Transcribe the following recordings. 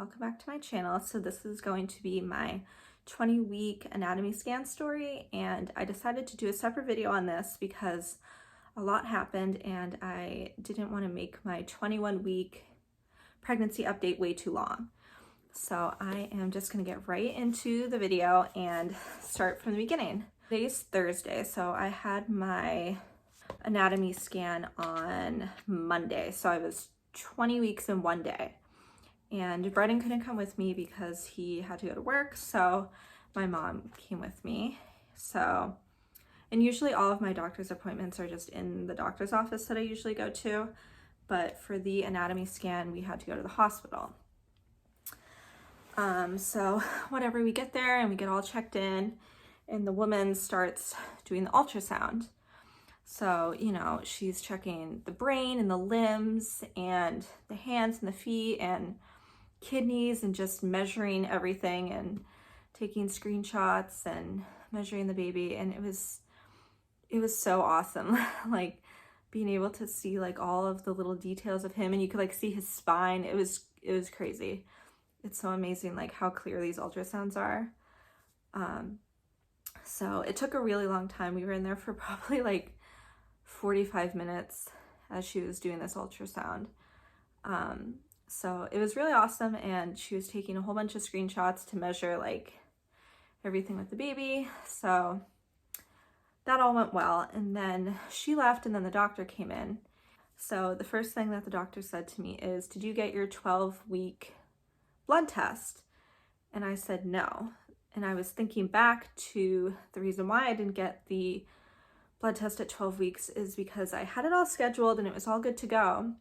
welcome back to my channel. So this is going to be my 20-week anatomy scan story, and I decided to do a separate video on this because a lot happened and I didn't want to make my 21-week pregnancy update way too long. So I am just going to get right into the video and start from the beginning. Today's Thursday, so I had my anatomy scan on Monday, so I was 20 weeks in one day. And Brendan couldn't come with me because he had to go to work, so my mom came with me. So, and usually all of my doctor's appointments are just in the doctor's office that I usually go to, but for the anatomy scan, we had to go to the hospital. So whatever, we get there and we get all checked in, and the woman starts doing the ultrasound. So, you know, she's checking the brain and the limbs and the hands and the feet and kidneys and just measuring everything and taking screenshots and measuring the baby. And it was so awesome. Like being able to see like all of the little details of him, and you could like see his spine. It was crazy. It's so amazing like how clear these ultrasounds are. So it took a really long time. We were in there for probably like 45 minutes as she was doing this ultrasound. So it was really awesome, and she was taking a whole bunch of screenshots to measure like everything with the baby. So that all went well, and then she left and then the doctor came in. So the first thing that the doctor said to me is, "Did you get your 12-week blood test?" And I said no. And I was thinking back to the reason why I didn't get the blood test at 12 weeks is because I had it all scheduled and it was all good to go.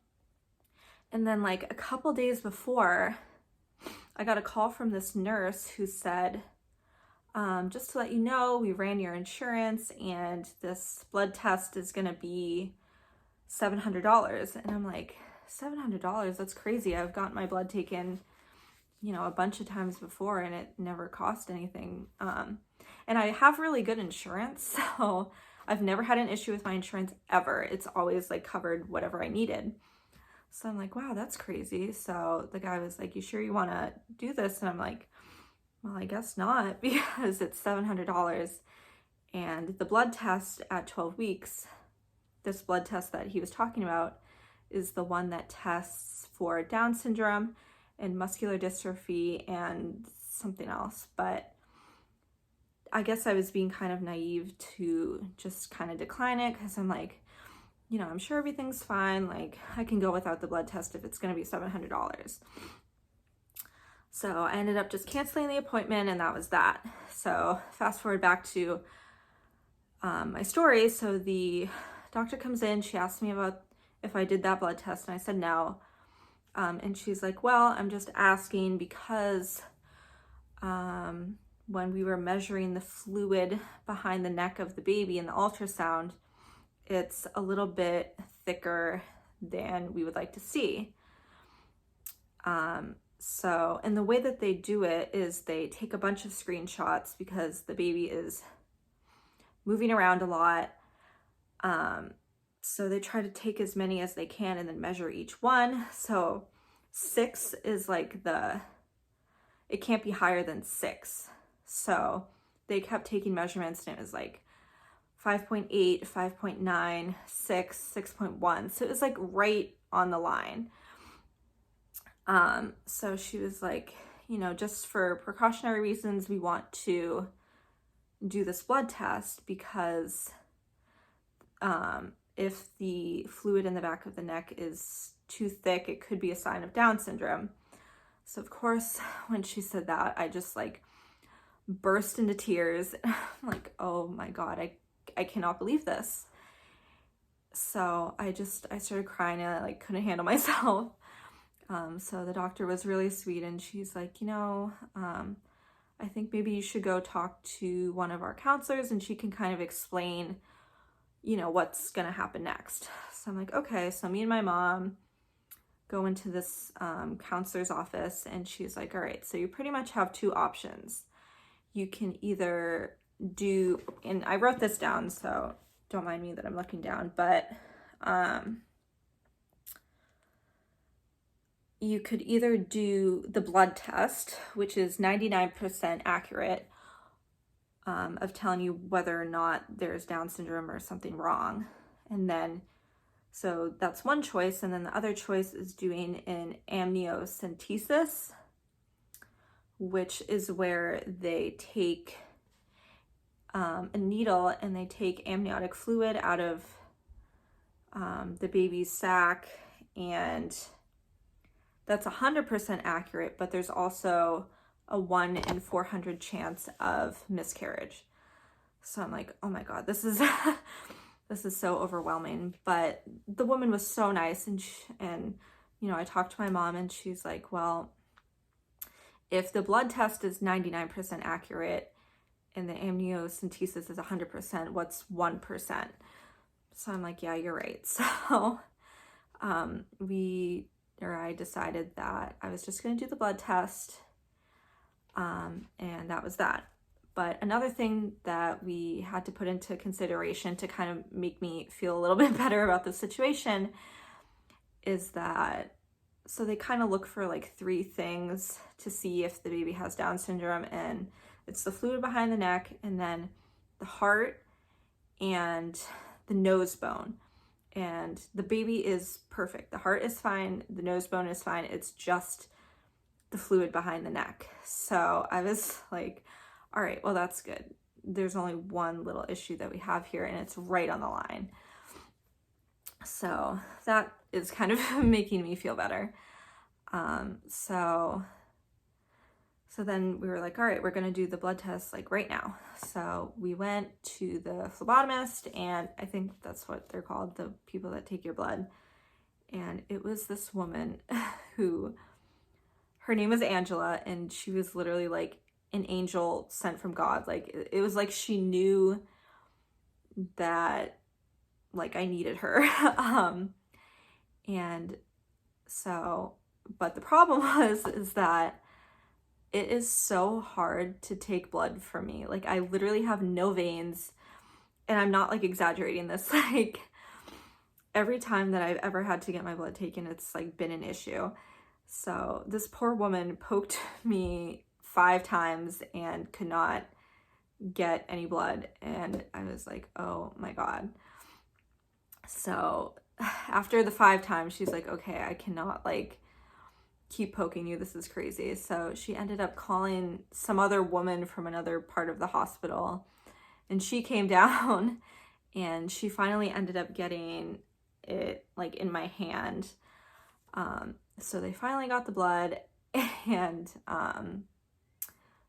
And then like a couple days before, I got a call from this nurse who said, just to let you know, we ran your insurance and this blood test is gonna be $700. And I'm like, $700? That's crazy. I've gotten my blood taken, you know, a bunch of times before and it never cost anything. And I have really good insurance, so I've never had an issue with my insurance ever. It's always like covered whatever I needed. So I'm like, wow, that's crazy. So the guy was like, "You sure you want to do this?" And I'm like, well, I guess not, because it's $700. And the blood test at 12 weeks, this blood test that he was talking about, is the one that tests for Down syndrome and muscular dystrophy and something else. But I guess I was being kind of naive to just kind of decline it, because I'm like, you know, I'm sure everything's fine. Like I can go without the blood test if it's going to be $700. So I ended up just canceling the appointment, and that was that. So fast forward back to my story. So the doctor comes in, she asked me about if I did that blood test, and I said no. And she's like, "Well, I'm just asking because when we were measuring the fluid behind the neck of the baby in the ultrasound, it's a little bit thicker than we would like to see." So, and the way that they do it is they take a bunch of screenshots because the baby is moving around a lot. So they try to take as many as they can and then measure each one. So 6 is like it can't be higher than 6. So they kept taking measurements, and it was like 5.8, 5.9, 6, 6.1. So it was like right on the line. So she was like, you know, just for precautionary reasons, we want to do this blood test because if the fluid in the back of the neck is too thick, it could be a sign of Down syndrome. So of course, when she said that, I just like burst into tears. I'm like, oh my God, I cannot believe this. So I started crying and I like couldn't handle myself. So the doctor was really sweet, and she's like, you know, I think maybe you should go talk to one of our counselors and she can kind of explain, you know, what's going to happen next. So I'm like, okay. So me and my mom go into this counselor's office, and she's like, all right, so you pretty much have two options. You can either do, and I wrote this down, so don't mind me that I'm looking down, but you could either do the blood test, which is 99% accurate, of telling you whether or not there's Down syndrome or something wrong. And then, so that's one choice. And then the other choice is doing an amniocentesis, which is where they take a needle and they take amniotic fluid out of the baby's sac, and that's 100% accurate, but there's also a 1 in 400 chance of miscarriage. So I'm like, oh my God, this is this is so overwhelming. But the woman was so nice, and you know, I talked to my mom, and she's like, well, if the blood test is 99% accurate and the amniocentesis is 100%, what's 1%? So I'm like, yeah, you're right. So I decided that I was just going to do the blood test, and that was that. But another thing that we had to put into consideration to kind of make me feel a little bit better about the situation is that, so they kind of look for like 3 things to see if the baby has Down syndrome, and it's the fluid behind the neck, and then the heart, and the nose bone. And the baby is perfect. The heart is fine. The nose bone is fine. It's just the fluid behind the neck. So I was like, all right, well, that's good. There's only one little issue that we have here, and it's right on the line. So that is kind of making me feel better. So then we were like, all right, we're going to do the blood test like right now. So we went to the phlebotomist, and I think that's what they're called, the people that take your blood. And it was this woman who, her name is Angela, and she was literally like an angel sent from God. Like it was like she knew that like I needed her. And so, but the problem is that it is so hard to take blood from me. Like I literally have no veins, and I'm not like exaggerating this. Like every time that I've ever had to get my blood taken, it's like been an issue. So this poor woman poked me 5 times and could not get any blood. And I was like, oh my God. So after the 5 times, she's like, okay, I cannot like keep poking you. This is crazy. So she ended up calling some other woman from another part of the hospital, and she came down, and she finally ended up getting it like in my hand. So they finally got the blood, and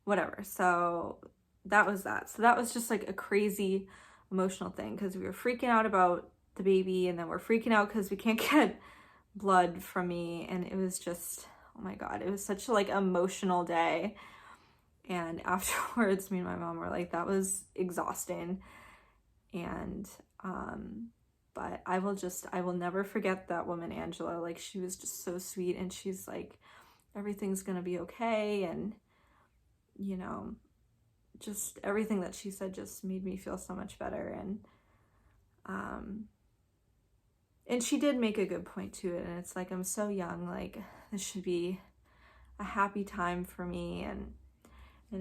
whatever. So that was that. So that was just like a crazy emotional thing, because we were freaking out about the baby, and then we're freaking out because we can't get blood from me. And it was just, oh my God, it was such a like emotional day. And afterwards, me and my mom were like, that was exhausting. And but I will never forget that woman, Angela. Like she was just so sweet, and she's like, everything's gonna be okay. And you know, just everything that she said just made me feel so much better. And she did make a good point to it, and it's like, I'm so young, like this should be a happy time for me and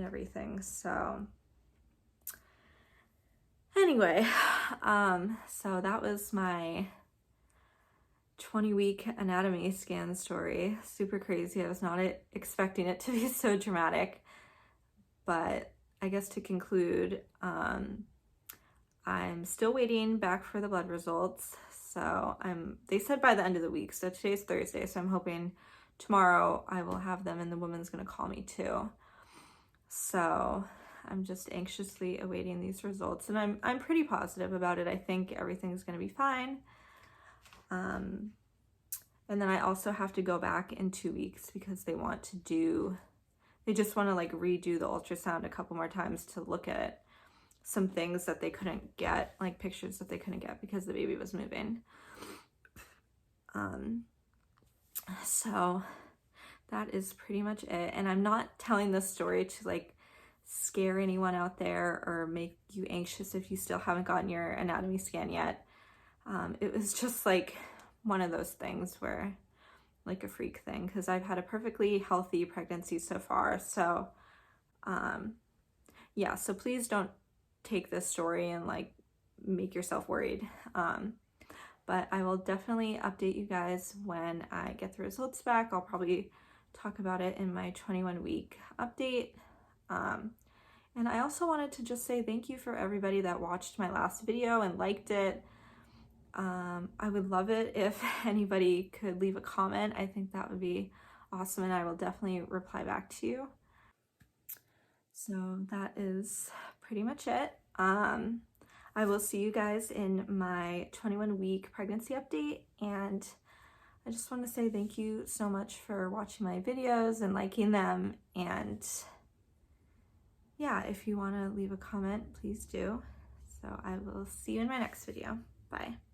everything. So anyway, so that was my 20-week anatomy scan story. Super crazy. I was not expecting it to be so dramatic, but I guess to conclude, I'm still waiting back for the blood results. So they said by the end of the week. So today's Thursday. So I'm hoping tomorrow I will have them, and the woman's going to call me too. So I'm just anxiously awaiting these results, and I'm pretty positive about it. I think everything's going to be fine. And then I also have to go back in 2 weeks because they just want to like redo the ultrasound a couple more times to look at some things that they couldn't get, like pictures that they couldn't get because the baby was moving. So that is pretty much it. And I'm not telling this story to like scare anyone out there or make you anxious if you still haven't gotten your anatomy scan yet. It was just like one of those things where like a freak thing, because I've had a perfectly healthy pregnancy so far. So yeah, so please don't take this story and like make yourself worried. But I will definitely update you guys when I get the results back. I'll probably talk about it in my 21-week update. And I also wanted to just say thank you for everybody that watched my last video and liked it. I would love it if anybody could leave a comment. I think that would be awesome, and I will definitely reply back to you. So that is pretty much it. I will see you guys in my 21-week pregnancy update, and I just want to say thank you so much for watching my videos and liking them, and yeah, if you want to leave a comment, please do. So I will see you in my next video. Bye.